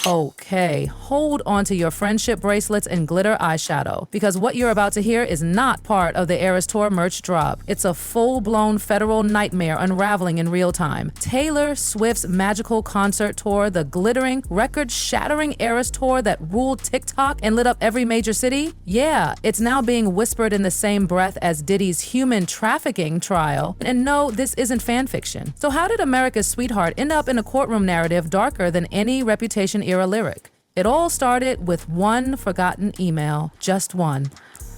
Okay, hold on to your friendship bracelets and glitter eyeshadow, because what you're about to hear is not part of the Eras Tour merch drop. It's a full-blown federal nightmare unraveling in real time. Taylor Swift's magical concert tour, the glittering, record-shattering Eras Tour that ruled TikTok and lit up every major city? Yeah, it's now being whispered in the same breath as Diddy's human trafficking trial. And no, this isn't fan fiction. So how did America's sweetheart end up in a courtroom narrative darker than any Reputation-era lyric? It all started with one forgotten email, just one.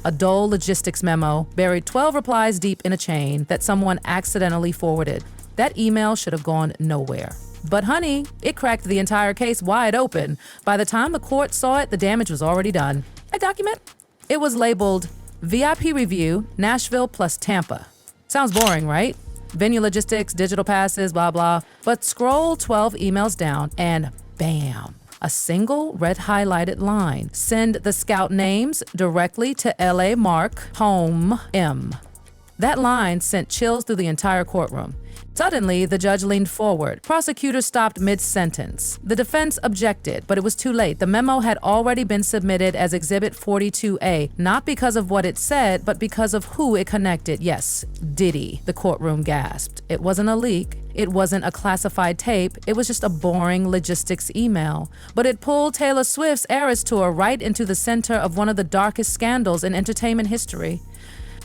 A dull logistics memo buried 12 replies deep in a chain that someone accidentally forwarded. That email should have gone nowhere. But honey, it cracked the entire case wide open. By the time the court saw it, the damage was already done. A document? It was labeled VIP Review, Nashville plus Tampa. Sounds boring, right? Venue logistics, digital passes, blah, blah. But scroll 12 emails down and bam. A single red highlighted line. Send the scout names directly to LA Mark, home M. That line sent chills through the entire courtroom. Suddenly, the judge leaned forward. Prosecutors stopped mid-sentence. The defense objected, but it was too late. The memo had already been submitted as Exhibit 42A, not because of what it said, but because of who it connected. Yes, Diddy. The courtroom gasped. It wasn't a leak. It wasn't a classified tape. It was just a boring logistics email. But it pulled Taylor Swift's Eras Tour right into the center of one of the darkest scandals in entertainment history.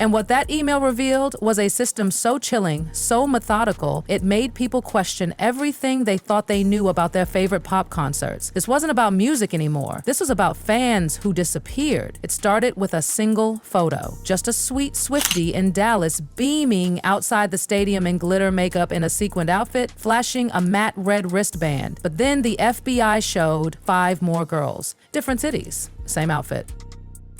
And what that email revealed was a system so chilling, so methodical, it made people question everything they thought they knew about their favorite pop concerts. This wasn't about music anymore. This was about fans who disappeared. It started with a single photo. Just a sweet Swiftie in Dallas beaming outside the stadium in glitter makeup in a sequined outfit, flashing a matte red wristband. But then the FBI showed 5 more girls. Different cities, same outfit.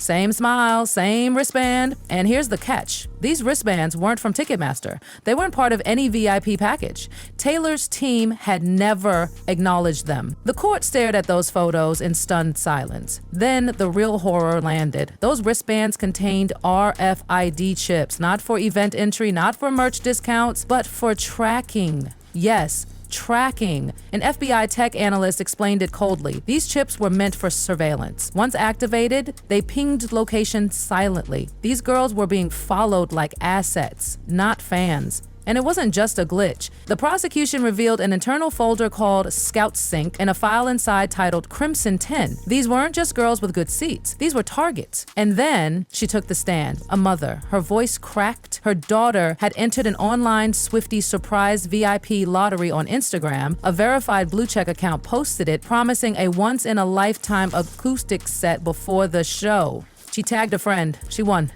Same smile, same wristband. And here's the catch. These wristbands weren't from Ticketmaster. They weren't part of any VIP package. Taylor's team had never acknowledged them. The court stared at those photos in stunned silence. Then the real horror landed. Those wristbands contained RFID chips, not for event entry, not for merch discounts, but for tracking. Yes, tracking. An FBI tech analyst explained it coldly. These chips were meant for surveillance. Once activated, they pinged locations silently. These girls were being followed like assets, not fans. And it wasn't just a glitch. The prosecution revealed an internal folder called Scout Sync and a file inside titled Crimson 10. These weren't just girls with good seats. These were targets. And then she took the stand, a mother. Her voice cracked. Her daughter had entered an online Swiftie surprise VIP lottery on Instagram. A verified blue check account posted it, promising a once-in-a-lifetime acoustic set before the show. She tagged a friend. She won.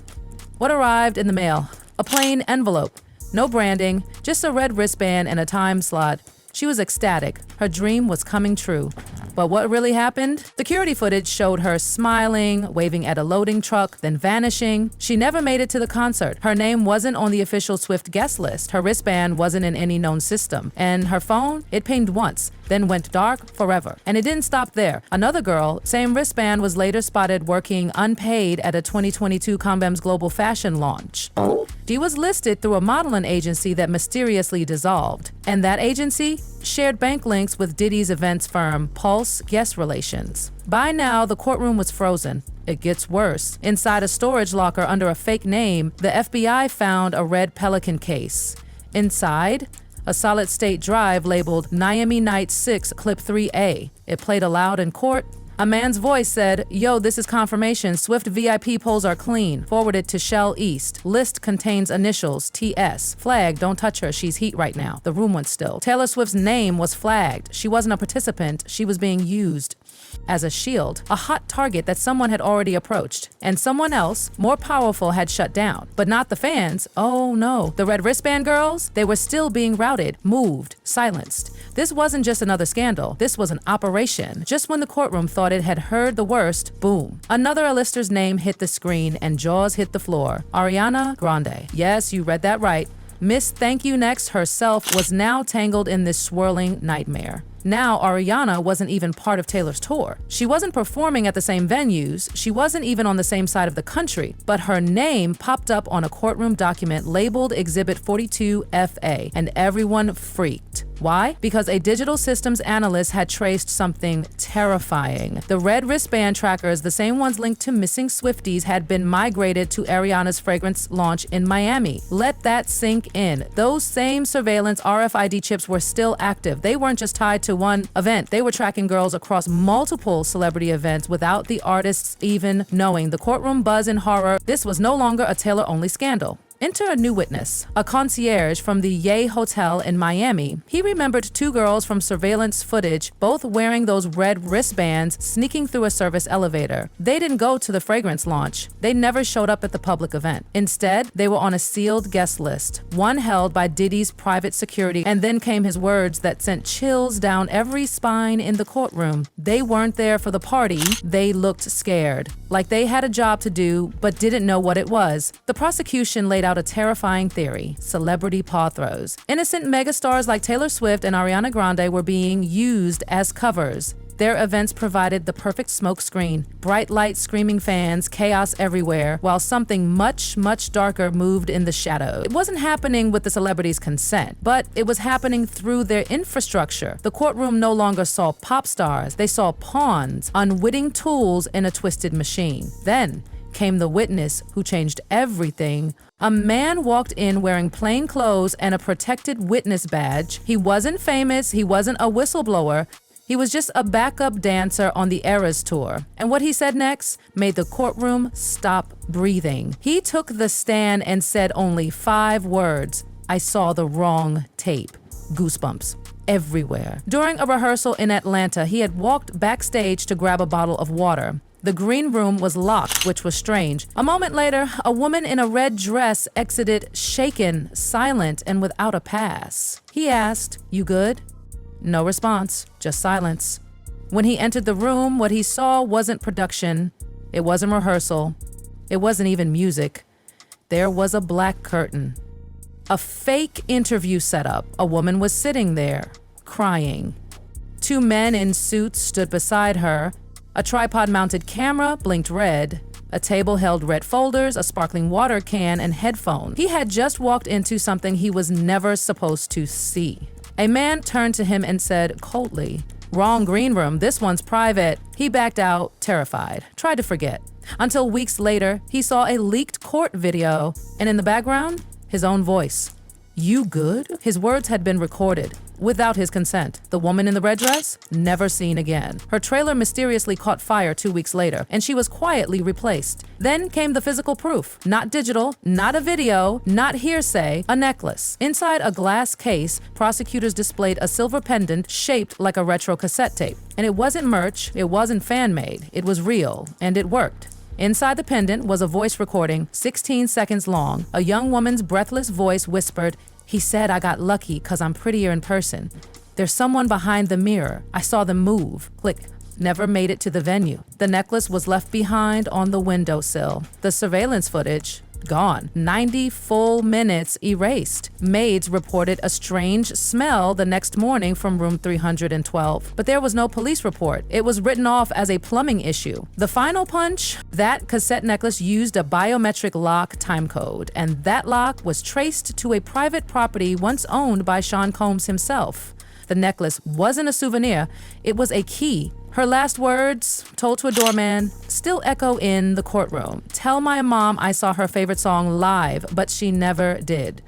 What arrived in the mail? A plain envelope. No branding, just a red wristband and a time slot. She was ecstatic. Her dream was coming true. But what really happened? Security footage showed her smiling, waving at a loading truck, then vanishing. She never made it to the concert. Her name wasn't on the official Swift guest list. Her wristband wasn't in any known system. And her phone, it pinged once, then went dark forever. And it didn't stop there. Another girl, same wristband, was later spotted working unpaid at a 2022 Combem's global fashion launch. She was listed through a modeling agency that mysteriously dissolved. And that agency shared bank links with Diddy's events firm, Pulse Guest Relations. By now, the courtroom was frozen. It gets worse. Inside a storage locker under a fake name, the FBI found a red Pelican case. Inside, a solid-state drive labeled Miami Night 6 Clip 3A. It played aloud in court. A man's voice said, "Yo, this is confirmation. Swift VIP polls are clean. Forwarded to Shell East. List contains initials, TS. Flag, don't touch her. She's heat right now." The room went still. Taylor Swift's name was flagged. She wasn't a participant. She was being used as a shield, a hot target that someone had already approached. And someone else, more powerful, had shut down. But not the fans. Oh no. The red wristband girls? They were still being routed, moved, silenced. This wasn't just another scandal. This was an operation. Just when the courtroom thought it had heard the worst, boom. Another A-lister's name hit the screen and jaws hit the floor. Ariana Grande. Yes, you read that right. Miss Thank You Next herself was now tangled in this swirling nightmare. Now, Ariana wasn't even part of Taylor's tour. She wasn't performing at the same venues, she wasn't even on the same side of the country, but her name popped up on a courtroom document labeled Exhibit 42FA, and everyone freaked. Why? Because a digital systems analyst had traced something terrifying. The red wristband trackers, the same ones linked to missing Swifties, had been migrated to Ariana's fragrance launch in Miami. Let that sink in. Those same surveillance RFID chips were still active. They weren't just tied to one event. They were tracking girls across multiple celebrity events without the artists even knowing. The courtroom buzz and horror. This was no longer a Taylor-only scandal. Enter a new witness, a concierge from the Yay Hotel in Miami. He remembered two girls from surveillance footage, both wearing those red wristbands, sneaking through a service elevator. They didn't go to the fragrance launch. They never showed up at the public event. Instead, they were on a sealed guest list, one held by Diddy's private security, and then came his words that sent chills down every spine in the courtroom. They weren't there for the party. They looked scared, like they had a job to do, but didn't know what it was. The prosecution laid out a terrifying theory: celebrity paw throws. Innocent megastars like Taylor Swift and Ariana Grande were being used as covers. Their events provided the perfect smokescreen: bright lights, screaming fans, chaos everywhere, while something much, much darker moved in the shadows. It wasn't happening with the celebrities' consent, but it was happening through their infrastructure. The courtroom no longer saw pop stars, they saw pawns, unwitting tools in a twisted machine. Then came the witness who changed everything. A man walked in wearing plain clothes and a protected witness badge. He wasn't famous, he wasn't a whistleblower. He was just a backup dancer on the Eras tour. And what he said next made the courtroom stop breathing. He took the stand and said only 5 words: "I saw the wrong tape." Goosebumps everywhere. During a rehearsal in Atlanta, he had walked backstage to grab a bottle of water. The green room was locked, which was strange. A moment later, a woman in a red dress exited, shaken, silent, and without a pass. He asked, "You good?" No response, just silence. When he entered the room, what he saw wasn't production. It wasn't rehearsal. It wasn't even music. There was a black curtain. A fake interview setup. A woman was sitting there, crying. 2 men in suits stood beside her. A tripod-mounted camera blinked red. A table held red folders, a sparkling water can, and headphones. He had just walked into something he was never supposed to see. A man turned to him and said coldly, "Wrong green room, this one's private." He backed out, terrified, tried to forget. Until weeks later, he saw a leaked court video, and in the background, his own voice. "You good?" His words had been recorded without his consent. The woman in the red dress, never seen again. Her trailer mysteriously caught fire 2 weeks later, and she was quietly replaced. Then came the physical proof. Not digital, not a video, not hearsay, a necklace. Inside a glass case, prosecutors displayed a silver pendant shaped like a retro cassette tape. And it wasn't merch, it wasn't fan-made, it was real, and it worked. Inside the pendant was a voice recording, 16 seconds long. A young woman's breathless voice whispered, "He said I got lucky 'cause I'm prettier in person. There's someone behind the mirror. I saw them move." Click. Never made it to the venue. The necklace was left behind on the windowsill. The surveillance footage, gone. 90 full minutes erased. Maids reported a strange smell the next morning from room 312, but there was no police report. It was written off as a plumbing issue. The final punch? That cassette necklace used a biometric lock timecode, and that lock was traced to a private property once owned by Sean Combs himself. The necklace wasn't a souvenir, it was a key. Her last words, told to a doorman, still echo in the courtroom. "Tell my mom I saw her favorite song live, but she never did."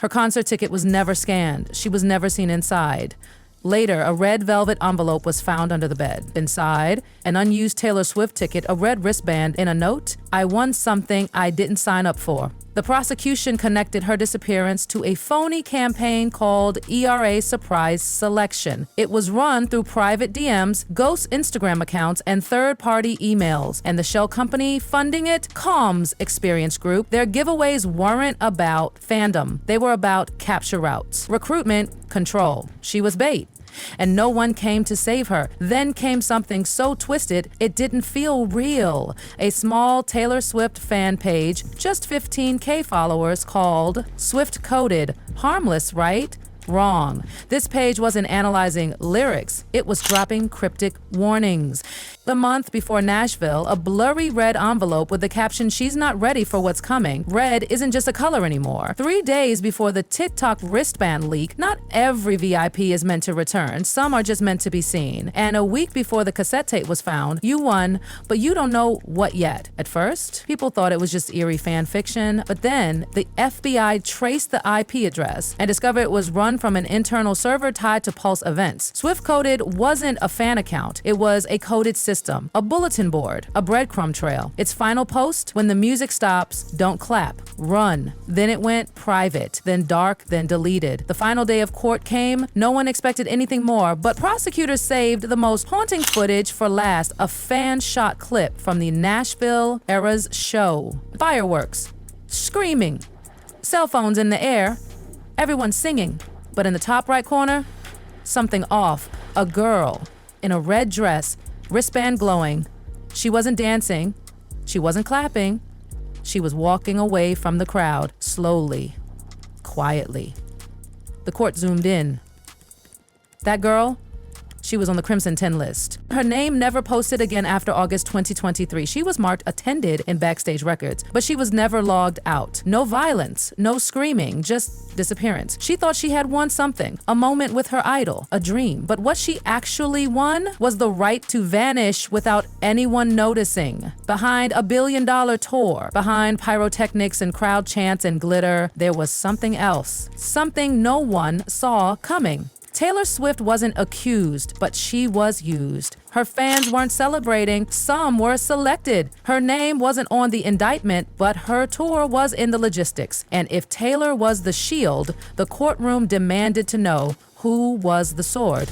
Her concert ticket was never scanned. She was never seen inside. Later, a red velvet envelope was found under the bed. Inside, an unused Taylor Swift ticket, a red wristband, and a note, "I won something I didn't sign up for." The prosecution connected her disappearance to a phony campaign called ERA Surprise Selection. It was run through private DMs, ghost Instagram accounts, and third-party emails. And the shell company funding it, Combs Experience Group. Their giveaways weren't about fandom. They were about capture routes, recruitment, control. She was bait. And no one came to save her. Then came something so twisted, it didn't feel real. A small Taylor Swift fan page, just 15K followers, called Swift Coded. Harmless, right? Wrong. This page wasn't analyzing lyrics, it was dropping cryptic warnings. The month before Nashville, a blurry red envelope with the caption, "She's not ready for what's coming." Red isn't just a color anymore. 3 days before the TikTok wristband leak, not every VIP is meant to return. Some are just meant to be seen. And a week before the cassette tape was found, you won, but you don't know what yet. At first, people thought it was just eerie fan fiction, but then the FBI traced the IP address and discovered it was run from an internal server tied to Pulse events. Swift Coded wasn't a fan account. It was a coded system, a bulletin board, a breadcrumb trail. Its final post: when the music stops, don't clap, run. Then it went private, then dark, then deleted. The final day of court came. No one expected anything more, but prosecutors saved the most haunting footage for last, a fan-shot clip from the Nashville era's show. Fireworks, screaming, cell phones in the air, everyone singing. But in the top right corner, something off. A girl in a red dress, wristband glowing. She wasn't dancing. She wasn't clapping. She was walking away from the crowd, slowly, quietly. The court zoomed in. That girl, she was on the Crimson 10 list. Her name never posted again after August 2023. She was marked attended in backstage records, but she was never logged out. No violence, no screaming, just disappearance. She thought she had won something, a moment with her idol, a dream. But what she actually won was the right to vanish without anyone noticing. Behind a billion-dollar tour, behind pyrotechnics and crowd chants and glitter, there was something else. Something no one saw coming. Taylor Swift wasn't accused, but she was used. Her fans weren't celebrating, some were selected. Her name wasn't on the indictment, but her tour was in the logistics. And if Taylor was the shield, the courtroom demanded to know who was the sword.